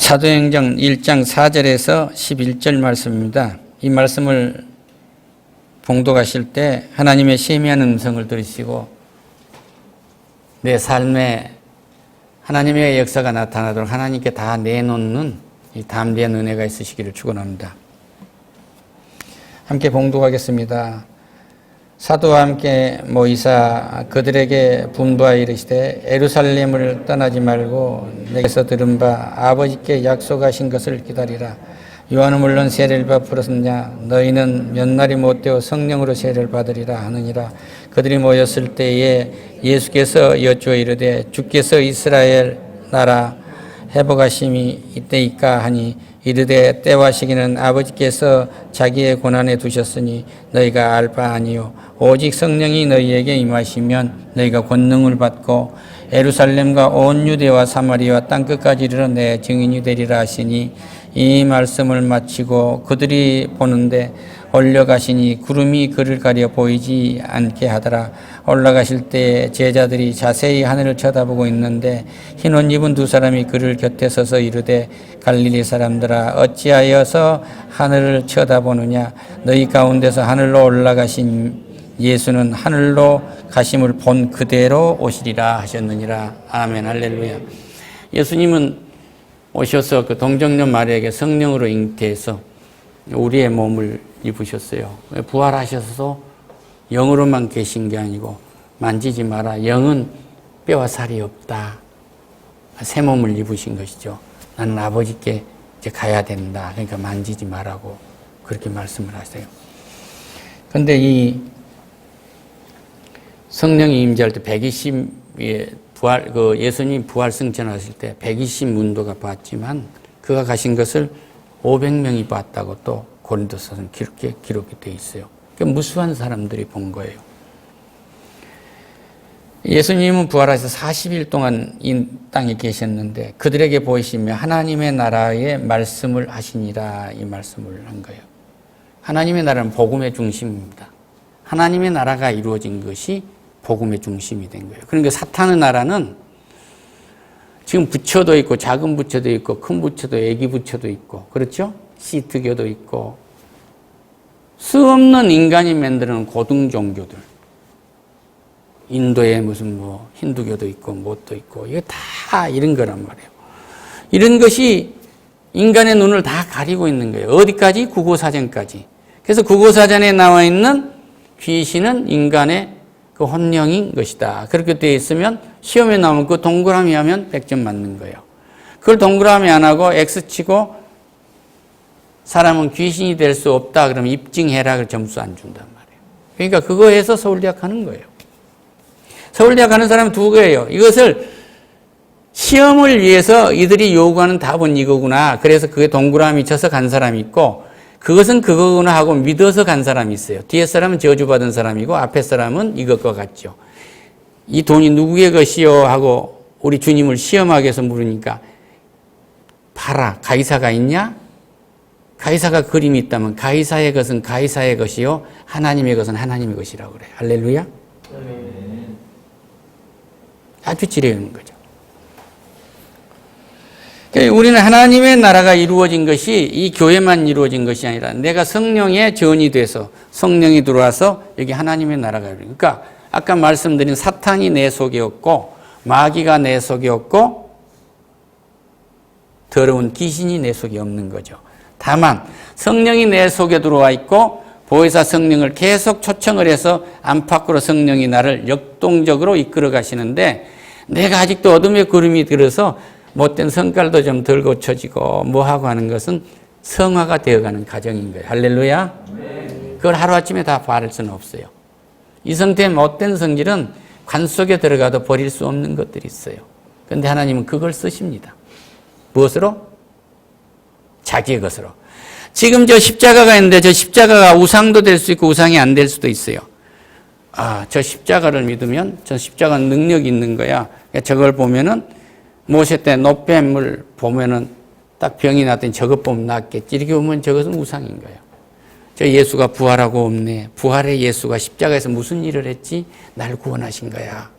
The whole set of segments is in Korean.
사도행전 1장 4절에서 11절 말씀입니다. 이 말씀을 봉독하실 때 하나님의 세미한 음성을 들으시고 내 삶에 하나님의 역사가 나타나도록 하나님께 다 내놓는 이 담대한 은혜가 있으시기를 축원합니다. 함께 봉독하겠습니다. 사도와 함께 모이사 그들에게 분부하여 이르시되 예루살렘을 떠나지 말고 내게서 들은 바 아버지께 약속하신 것을 기다리라. 요한은 물론 세례를 베풀었느냐 너희는 몇 날이 못되어 성령으로 세례를 받으리라 하느니라. 그들이 모였을 때에 예수께서 여쭈어 이르되 주께서 이스라엘 나라 회복하심이 이때이까 하니 이르되 때와 시기는 아버지께서 자기의 고난에 두셨으니 너희가 알 바 아니요 오직 성령이 너희에게 임하시면 너희가 권능을 받고 예루살렘과 온 유대와 사마리아 땅끝까지 이르러 내 증인이 되리라 하시니 이 말씀을 마치고 그들이 보는데 올려가시니 구름이 그를 가려 보이지 않게 하더라. 올라가실 때 제자들이 자세히 하늘을 쳐다보고 있는데 흰 옷 입은 두 사람이 그를 곁에 서서 이르되 갈릴리 사람들아 어찌하여서 하늘을 쳐다보느냐 너희 가운데서 하늘로 올라가신 예수는 하늘로 가심을 본 그대로 오시리라 하셨느니라. 아멘. 할렐루야. 예수님은 오셔서 그 동정녀 마리아에게 성령으로 잉태해서 우리의 몸을 입으셨어요. 부활하셔서 영으로만 계신 게 아니고 만지지 마라. 영은 뼈와 살이 없다. 새 몸을 입으신 것이죠. 나는 아버지께 이제 가야 된다. 그러니까 만지지 말라고 그렇게 말씀을 하세요. 그런데 이 성령이 임재할 때 120의 예수님 부활 승천하실 때 120문도가 봤지만 그가 가신 것을 500명이 봤다고 또 고린도서는 그렇게 기록이 되어 있어요. 그러니까 무수한 사람들이 본 거예요. 예수님은 부활하셔서 40일 동안 이 땅에 계셨는데 그들에게 보이시며 하나님의 나라의 말씀을 하시니라 이 말씀을 한 거예요. 하나님의 나라는 복음의 중심입니다. 하나님의 나라가 이루어진 것이 복음의 중심이 된 거예요. 그러니까 사탄의 나라는 지금 부처도 있고 작은 부처도 있고 큰 부처도 애기 부처도 있고 그렇죠? 시트교도 있고 수없는 인간이 만드는 고등 종교들 인도에 무슨 힌두교도 있고 뭣도 있고 이게 다 이런 거란 말이에요. 이런 것이 인간의 눈을 다 가리고 있는 거예요. 어디까지? 국어사전까지. 그래서 국어사전에 나와 있는 귀신은 인간의 그 혼령인 것이다. 그렇게 되어 있으면 시험에 나오면 그 동그라미 하면 100점 맞는 거예요. 그걸 동그라미 안 하고 X 치고 사람은 귀신이 될 수 없다. 그러면 입증해라. 그 점수 안 준단 말이에요. 그러니까 그거 해서 서울대학 하는 거예요. 서울대학 하는 사람은 두 개예요. 이것을 시험을 위해서 이들이 요구하는 답은 이거구나. 그래서 그게 동그라미 쳐서 간 사람이 있고 그것은 그거구나 하고 믿어서 간 사람이 있어요. 뒤에 사람은 저주받은 사람이고 앞에 사람은 이것과 같죠. 이 돈이 누구의 것이요 하고 우리 주님을 시험하기 위해서 물으니까 봐라. 가이사가 있냐? 가이사가 그림이 있다면 가이사의 것은 가이사의 것이요 하나님의 것은 하나님의 것이라고 그래요. 할렐루야. 아주 지혜로운 거죠. 우리는 하나님의 나라가 이루어진 것이 이 교회만 이루어진 것이 아니라 내가 성령의 전이 돼서 성령이 들어와서 여기 하나님의 나라가 이루어진. 그러니까 아까 말씀드린 사탄이 내 속에 없고 마귀가 내 속에 없고 더러운 귀신이 내 속에 없는 거죠. 다만 성령이 내 속에 들어와 있고 보혜사 성령을 계속 초청을 해서 안팎으로 성령이 나를 역동적으로 이끌어 가시는데 내가 아직도 어둠의 구름이 들어서 못된 성깔도 좀 덜 고쳐지고 뭐하고 하는 것은 성화가 되어가는 과정인 거예요. 할렐루야. 그걸 하루아침에 다 바를 수는 없어요. 이 상태의 못된 성질은 관 속에 들어가도 버릴 수 없는 것들이 있어요. 그런데 하나님은 그걸 쓰십니다. 무엇으로? 자기의 것으로. 지금 저 십자가가 있는데 저 십자가가 우상도 될 수 있고 우상이 안 될 수도 있어요. 저 십자가를 믿으면 저 십자가는 능력이 있는 거야. 저걸 보면은 모세 때 노뱀을 보면은 딱 병이 났더니 저것 보면 낫겠지. 이렇게 보면 저것은 우상인 거예요. 저 예수가 부활하고 없네. 부활의 예수가 십자가에서 무슨 일을 했지? 날 구원하신 거야.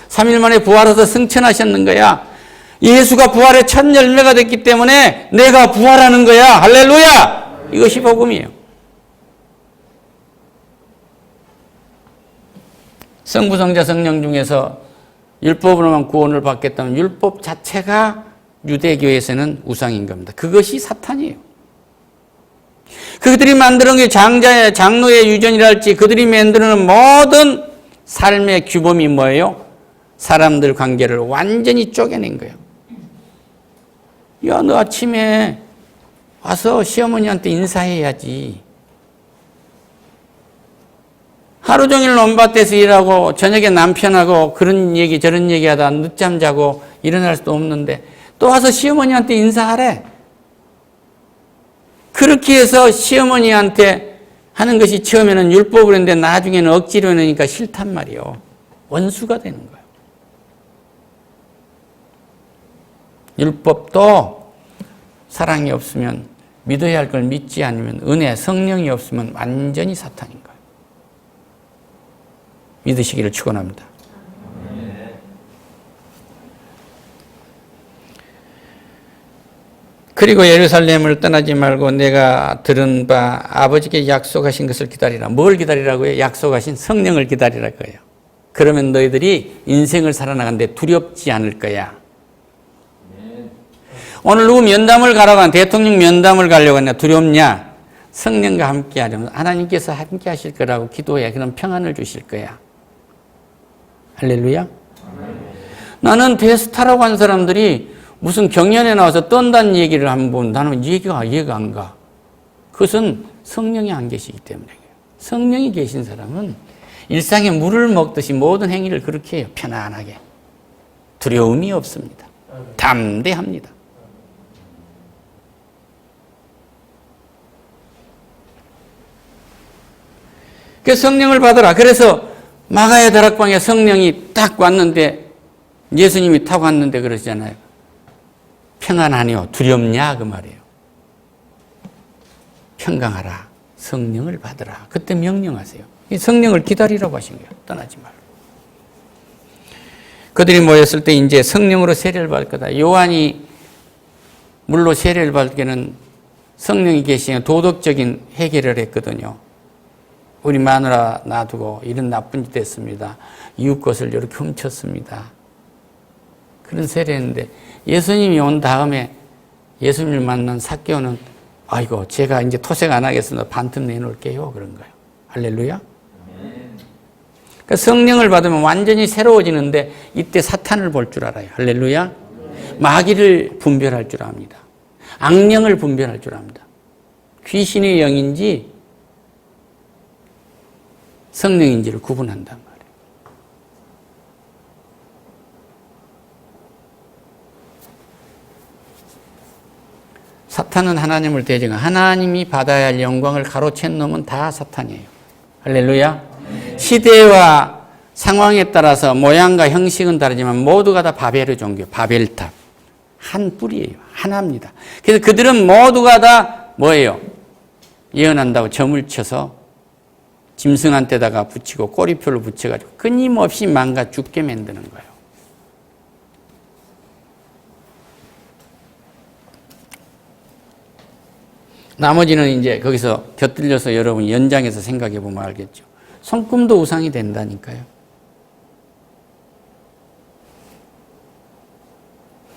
3일 만에 부활해서 승천하셨는 거야. 예수가 부활의 첫 열매가 됐기 때문에 내가 부활하는 거야. 할렐루야! 이것이 복음이에요. 성부, 성자, 성령 중에서 율법으로만 구원을 받겠다면 율법 자체가 유대교에서는 우상인 겁니다. 그것이 사탄이에요. 그들이 만드는 게 장로의 유전이랄지 그들이 만드는 모든 삶의 규범이 뭐예요? 사람들 관계를 완전히 쪼개낸 거예요. 야, 너 아침에 와서 시어머니한테 인사해야지. 하루 종일 논밭에서 일하고 저녁에 남편하고 그런 얘기 저런 얘기하다 늦잠 자고 일어날 수도 없는데 또 와서 시어머니한테 인사하래. 그렇게 해서 시어머니한테 하는 것이 처음에는 율법으로 했는데 나중에는 억지로 해놓으니까 싫단 말이에요. 원수가 되는 거예요. 율법도 사랑이 없으면 믿어야 할 걸 믿지 않으면 은혜, 성령이 없으면 완전히 사탄인 거예요. 믿으시기를 축원합니다. 그리고 예루살렘을 떠나지 말고 내가 들은 바 아버지께 약속하신 것을 기다리라. 뭘 기다리라고요? 약속하신 성령을 기다리라고요. 그러면 너희들이 인생을 살아나가는데 두렵지 않을 거야. 오늘 누구 면담을 가라고 하는 대통령 면담을 가려고 하냐? 두렵냐? 성령과 함께 하려면 하나님께서 함께 하실 거라고 기도해. 그럼 평안을 주실 거야. 할렐루야. 나는 대스타라고 한 사람들이 무슨 경연에 나와서 떤다는 얘기를 한번 나는 이해가 안 가. 그것은 성령이 안 계시기 때문에. 성령이 계신 사람은 일상에 물을 먹듯이 모든 행위를 그렇게 해요. 편안하게. 두려움이 없습니다. 담대합니다. 그 성령을 받으라. 그래서 마가의 다락방에 성령이 딱 왔는데 예수님이 타고 왔는데 그러잖아요. 평안하니요. 두렵냐 그 말이에요. 평강하라. 성령을 받으라. 그때 명령하세요. 이 성령을 기다리라고 하신 거예요. 떠나지 말고. 그들이 모였을 때 이제 성령으로 세례를 받을 거다. 요한이 물로 세례를 받을 때는 성령이 계시면 도덕적인 해결을 했거든요. 우리 마누라 놔두고 이런 나쁜 짓 했습니다. 이웃 것을 이렇게 훔쳤습니다. 그런 세례했는데 예수님이 온 다음에 예수님을 만난 삭개오는 아이고 제가 이제 토색 안 하겠습니다. 반틈 내놓을게요. 그런 거예요. 할렐루야. 그러니까 성령을 받으면 완전히 새로워지는데 이때 사탄을 볼 줄 알아요. 할렐루야. 마귀를 분별할 줄 압니다. 악령을 분별할 줄 압니다. 귀신의 영인지 성령인지를 구분한단 말이에요. 사탄은 하나님을 대적하고 하나님이 받아야 할 영광을 가로챈 놈은 다 사탄이에요. 할렐루야. 시대와 상황에 따라서 모양과 형식은 다르지만 모두가 다 바벨의 종교, 바벨탑. 한 뿌리예요. 하나입니다. 그래서 그들은 모두가 다 뭐예요? 예언한다고 점을 쳐서 짐승한테다가 붙이고 꼬리표를 붙여가지고 끊임없이 망가 죽게 만드는 거예요. 나머지는 이제 거기서 곁들여서 여러분 연장해서 생각해 보면 알겠죠. 손금도 우상이 된다니까요.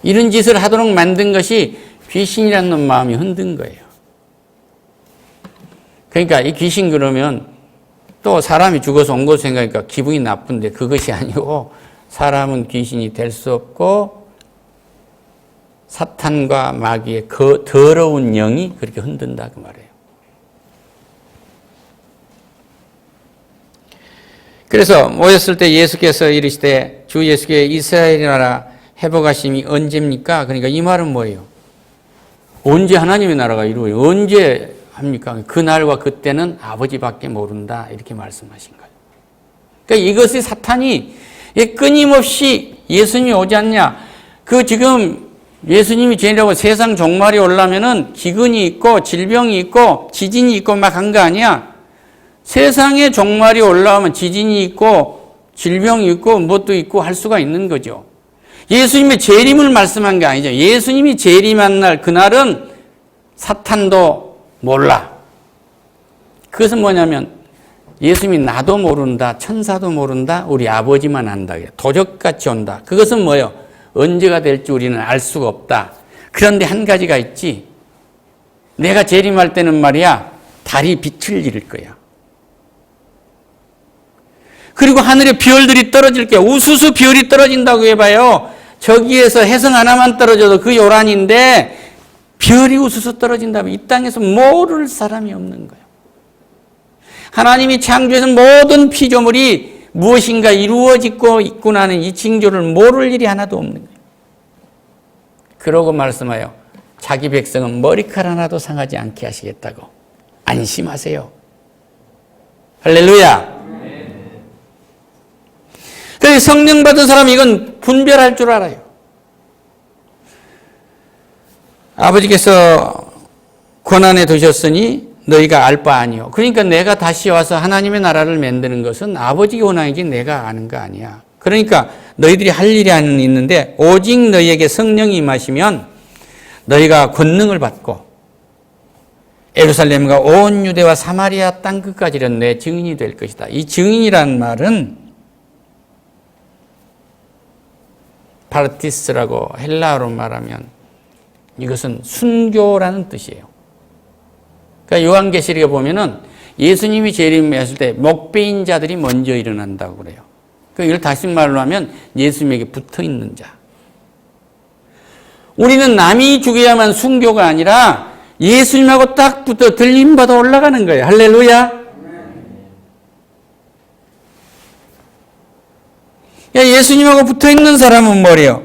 이런 짓을 하도록 만든 것이 귀신이라는 놈 마음이 흔든 거예요. 그러니까 이 귀신 그러면 또 사람이 죽어서 온 것을 생각하니까 기분이 나쁜데 그것이 아니고 사람은 귀신이 될 수 없고 사탄과 마귀의 그 더러운 영이 그렇게 흔든다 그 말이에요. 그래서 모였을 때 예수께서 이르시되 주 예수께 이스라엘의 나라 회복하심이 언제입니까? 그러니까 이 말은 뭐예요? 언제 하나님의 나라가 이루어요? 언제 합니까? 그날과 그때는 아버지밖에 모른다 이렇게 말씀하신 거예요. 그러니까 이것이 사탄이 끊임없이 예수님이 오지 않냐? 그 지금 예수님이 죄인이라고 세상 종말이 오려면은 기근이 있고 질병이 있고 지진이 있고 막 한 거 아니야? 세상에 종말이 올라오면 지진이 있고 질병이 있고 뭣도 있고 할 수가 있는 거죠. 예수님의 재림을 말씀한 게 아니죠. 예수님이 재림한 날, 그날은 사탄도 몰라. 그것은 뭐냐면 예수님이 나도 모른다, 천사도 모른다, 우리 아버지만 안다. 도적같이 온다. 그것은 뭐예요? 언제가 될지 우리는 알 수가 없다. 그런데 한 가지가 있지. 내가 재림할 때는 말이야, 달이 빛을 잃을 거야. 그리고 하늘에 별들이 떨어질 거야. 우수수 별이 떨어진다고 해봐요. 저기에서 혜성 하나만 떨어져도 그 요란인데 별이 우수수 떨어진다면 이 땅에서 모를 사람이 없는 거예요. 하나님이 창조해서 모든 피조물이 무엇인가 이루어지고 있고 나는 이 징조를 모를 일이 하나도 없는 거예요. 그러고 말씀하여 자기 백성은 머리카락 하나도 상하지 않게 하시겠다고. 안심하세요. 할렐루야. 그래서 성령 받은 사람은 이건 분별할 줄 알아요. 아버지께서 고난에 두셨으니 너희가 알 바 아니요. 그러니까 내가 다시 와서 하나님의 나라를 만드는 것은 아버지 원하이지 내가 아는 거 아니야. 그러니까 너희들이 할 일이 있는데 오직 너희에게 성령이 임하시면 너희가 권능을 받고 예루살렘과 온 유대와 사마리아 땅 끝까지는 내 증인이 될 것이다. 이 증인이란 말은 파르티스라고 헬라어로 말하면 이것은 순교라는 뜻이에요. 그러니까 요한계시록에 보면은 예수님이 재림했을 때 목배인 자들이 먼저 일어난다고 그래요. 그러니까 이걸 다시 말로 하면 예수님에게 붙어 있는 자. 우리는 남이 죽여야만 순교가 아니라 예수님하고 딱 붙어 들림받아 올라가는 거예요. 할렐루야. 예수님하고 붙어 있는 사람은 뭐래요?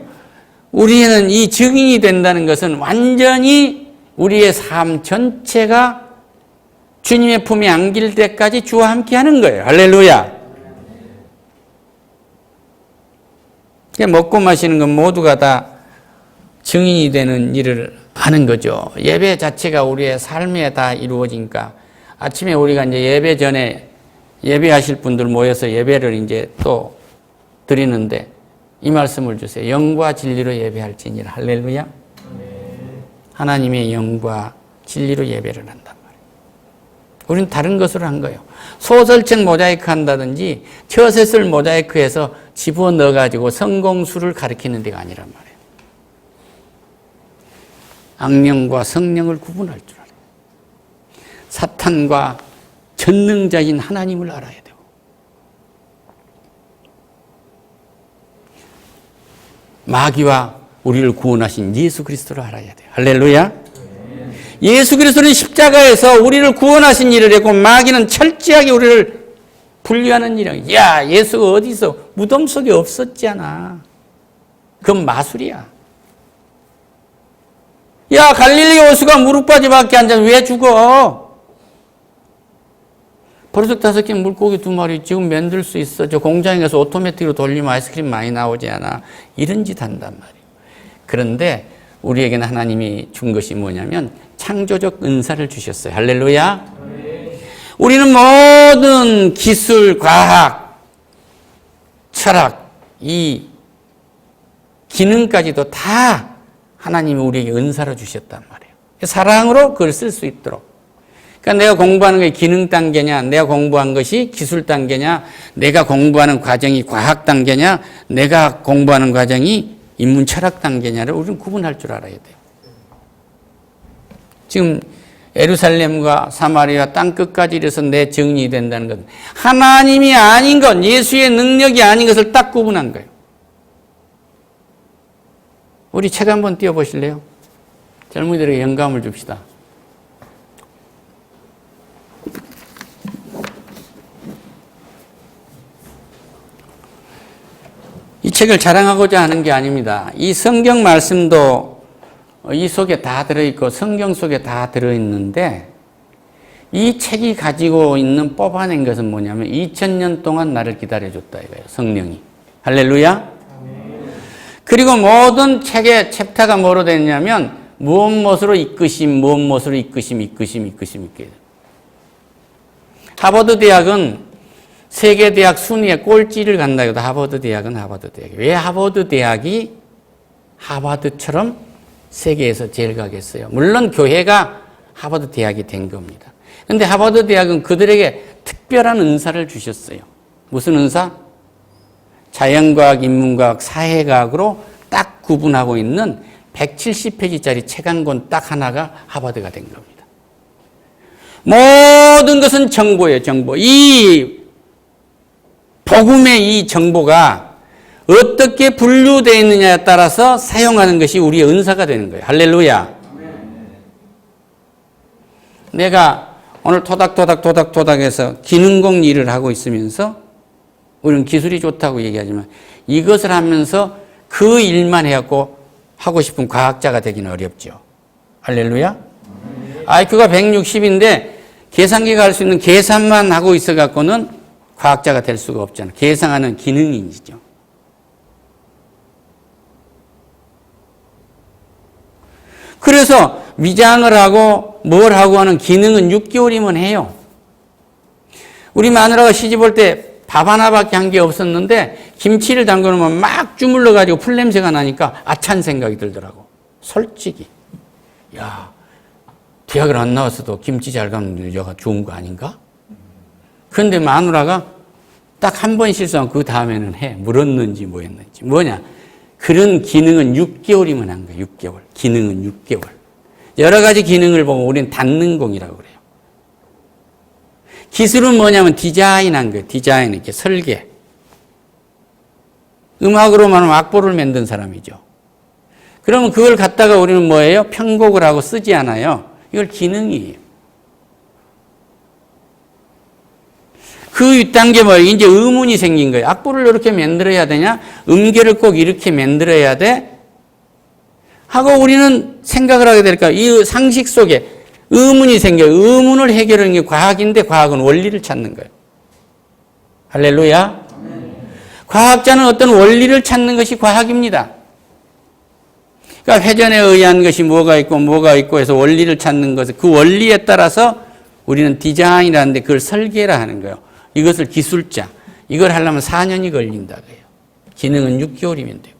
우리는 이 증인이 된다는 것은 완전히 우리의 삶 전체가 주님의 품에 안길 때까지 주와 함께 하는 거예요. 할렐루야. 먹고 마시는 건 모두가 다 증인이 되는 일을 하는 거죠. 예배 자체가 우리의 삶에 다 이루어지니까 아침에 우리가 이제 예배 전에 예배하실 분들 모여서 예배를 이제 또 드리는데 이 말씀을 주세요. 영과 진리로 예배할지니라. 할렐루야. 하나님의 영과 진리로 예배를 한단 말이에요. 우리는 다른 것으로 한 거예요. 소설책 모자이크 한다든지 처세술 모자이크해서 집어넣어가지고 성공수를 가리키는 데가 아니란 말이에요. 악령과 성령을 구분할 줄 알아요. 사탄과 전능자인 하나님을 알아야 돼요. 마귀와 우리를 구원하신 예수 그리스도를 알아야 돼요. 할렐루야. 예수 그리스도는 십자가에서 우리를 구원하신 일을 했고 마귀는 철저하게 우리를 분리하는 일이야. 야, 예수가 어디서 무덤 속에 없었잖아. 그건 마술이야. 야, 갈릴리 호수가 무릎까지 밖에 앉아서 왜 죽어? 버섯 5개 물고기 2마리 지금 만들 수 있어. 저 공장에 가서 오토매틱으로 돌리면 아이스크림 많이 나오지 않아. 이런 짓 한단 말이에요. 그런데 우리에게는 하나님이 준 것이 뭐냐면 창조적 은사를 주셨어요. 할렐루야. 우리는 모든 기술, 과학, 철학, 이 기능까지도 다 하나님이 우리에게 은사로 주셨단 말이에요. 사랑으로 그걸 쓸 수 있도록. 그러니까 내가 공부하는 게 기능 단계냐, 내가 공부한 것이 기술 단계냐, 내가 공부하는 과정이 과학 단계냐, 내가 공부하는 과정이 인문 철학 단계냐를 우리는 구분할 줄 알아야 돼요. 지금 예루살렘과 사마리아 땅 끝까지 이래서 내 증인이 된다는 것, 하나님이 아닌 것, 예수의 능력이 아닌 것을 딱 구분한 거예요. 우리 책 한번 띄워보실래요? 젊은이들에게 영감을 줍시다. 이 책을 자랑하고자 하는 게 아닙니다. 이 성경 말씀도 이 속에 다 들어있고 성경 속에 다 들어있는데 이 책이 가지고 있는 뽑아낸 것은 뭐냐면 2000년 동안 나를 기다려줬다 이거예요. 성령이. 할렐루야. 그리고 모든 책의 챕터가 뭐로 됐냐면 무엇으로 이끄심. 하버드 대학은 세계 대학 순위에 꼴찌를 간다. 하버드 대학은 하버드 대학. 왜 하버드 대학이 하버드처럼 세계에서 제일 가겠어요? 물론 교회가 하버드 대학이 된 겁니다. 그런데 하버드 대학은 그들에게 특별한 은사를 주셨어요. 무슨 은사? 자연과학, 인문과학, 사회과학으로 딱 구분하고 있는 170페이지짜리 책 한 권 딱 하나가 하버드가 된 겁니다. 모든 것은 정보예요, 정보. 이 복음의 이 정보가 어떻게 분류되어 있느냐에 따라서 사용하는 것이 우리의 은사가 되는 거예요. 할렐루야. 내가 오늘 토닥토닥해서 기능공 일을 하고 있으면서 우리는 기술이 좋다고 얘기하지만 이것을 하면서 그 일만 해갖고 하고 싶은 과학자가 되기는 어렵죠. 할렐루야. IQ가 160인데 계산기가 할 수 있는 계산만 하고 있어갖고는 과학자가 될 수가 없잖아요. 계산하는 기능인이죠. 그래서 위장을 하고 뭘 하고 하는 기능은 6개월이면 해요. 우리 마누라가 시집 올 때 밥 하나밖에 한 게 없었는데 김치를 담궈놓으면 막 주물러가지고 풀냄새가 나니까 아찬 생각이 들더라고. 솔직히. 야, 대학을 안 나왔어도 김치 잘 담는 여자가 좋은 거 아닌가? 그런데 마누라가 딱 한 번 실수하면 그 다음에는 해. 물었는지 뭐 했는지. 뭐냐? 그런 기능은 6개월이면 한 거예요. 6개월. 기능은 6개월. 여러 가지 기능을 보고 우리는 닫는공이라고 그래요. 기술은 뭐냐면 디자인한 거예요. 디자인, 이렇게 설계. 음악으로만 하면 악보를 만든 사람이죠. 그러면 그걸 갖다가 우리는 뭐예요? 편곡을 하고 쓰지 않아요. 이걸 기능이에요. 그 윗단 게 뭐예요? 이제 의문이 생긴 거예요. 악보를 이렇게 만들어야 되냐? 음계를 꼭 이렇게 만들어야 돼? 하고 우리는 생각을 하게 될까? 이 상식 속에 의문이 생겨요. 의문을 해결하는 게 과학인데 과학은 원리를 찾는 거예요. 할렐루야. 과학자는 어떤 원리를 찾는 것이 과학입니다. 그러니까 회전에 의한 것이 뭐가 있고 해서 원리를 찾는 것을 그 원리에 따라서 우리는 디자인이라는데 그걸 설계라 하는 거예요. 이것을 기술자. 이걸 하려면 4년이 걸린다고 해요. 기능은 6개월이면 돼요.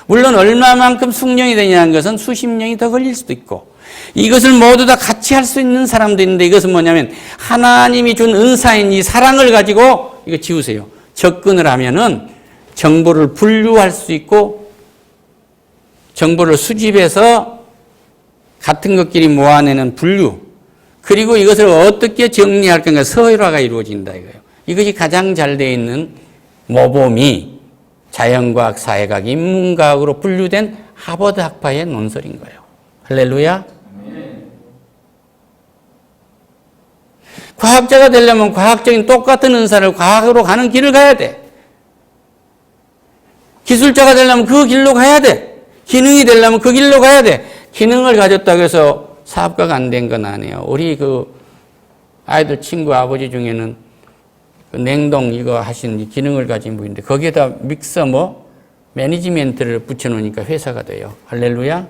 물론 얼마만큼 숙련이 되냐는 것은 수십 년이 더 걸릴 수도 있고 이것을 모두 다 같이 할 수 있는 사람도 있는데 이것은 뭐냐면 하나님이 준 은사인 이 사랑을 가지고 이거 지우세요. 접근을 하면은 정보를 분류할 수 있고 정보를 수집해서 같은 것끼리 모아내는 분류 그리고 이것을 어떻게 정리할 건가 서열화가 이루어진다 이거예요. 이것이 가장 잘 되어 있는 모범이 자연과학, 사회과학, 인문과학으로 분류된 하버드 학파의 논설인 거예요. 할렐루야. 과학자가 되려면 과학적인 똑같은 은사를 과학으로 가는 길을 가야 돼. 기술자가 되려면 그 길로 가야 돼. 기능이 되려면 그 길로 가야 돼. 기능을 가졌다고 해서 사업가가 안 된 건 아니에요. 우리 그 아이들 친구 아버지 중에는 그 냉동 이거 하신 기능을 가진 분인데 거기에다 믹서 매니지멘트를 붙여놓으니까 회사가 돼요. 할렐루야.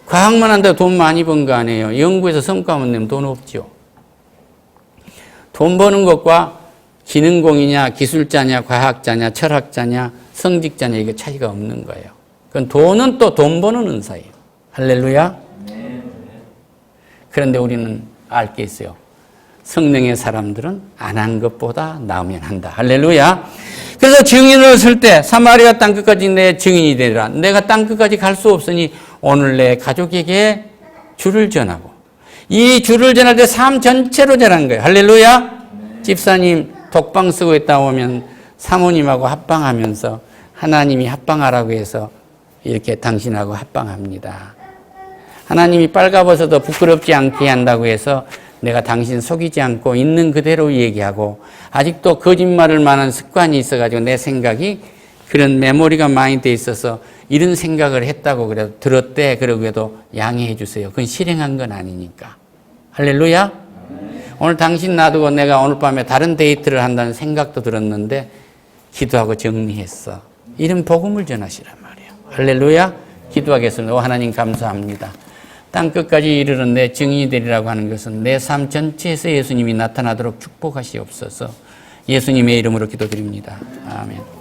과학만 한다고 돈 많이 번 거 아니에요. 연구에서 성과만 내면 돈 없죠. 돈 버는 것과 기능공이냐, 기술자냐, 과학자냐, 철학자냐, 성직자냐 이게 차이가 없는 거예요. 그건 돈은 또 돈 버는 은사예요. 할렐루야. 그런데 우리는 알 게 있어요. 성령의 사람들은 안 한 것보다 나으면 한다. 할렐루야. 그래서 증인을 쓸 때 사마리아 땅끝까지 내 증인이 되리라. 내가 땅끝까지 갈 수 없으니 오늘 내 가족에게 주를 전하고 이 주를 전할 때 삶 전체로 전한 거예요. 할렐루야. 집사님 독방 쓰고 있다 오면 사모님하고 합방하면서 하나님이 합방하라고 해서 이렇게 당신하고 합방합니다. 하나님이 빨가벗어도 부끄럽지 않게 한다고 해서 내가 당신 속이지 않고 있는 그대로 얘기하고 아직도 거짓말을 많은 습관이 있어가지고 내 생각이 그런 메모리가 많이 돼 있어서 이런 생각을 했다고 그래도 들었대. 그러고도 양해해 주세요. 그건 실행한 건 아니니까. 할렐루야. 오늘 당신 놔두고 내가 오늘 밤에 다른 데이트를 한다는 생각도 들었는데 기도하고 정리했어. 이런 복음을 전하시란 말이에요. 할렐루야. 기도하겠습니다. 하나님 감사합니다. 땅끝까지 이르는 내 증인이 되리라고 하는 것은 내 삶 전체에서 예수님이 나타나도록 축복하시옵소서. 예수님의 이름으로 기도드립니다. 아멘.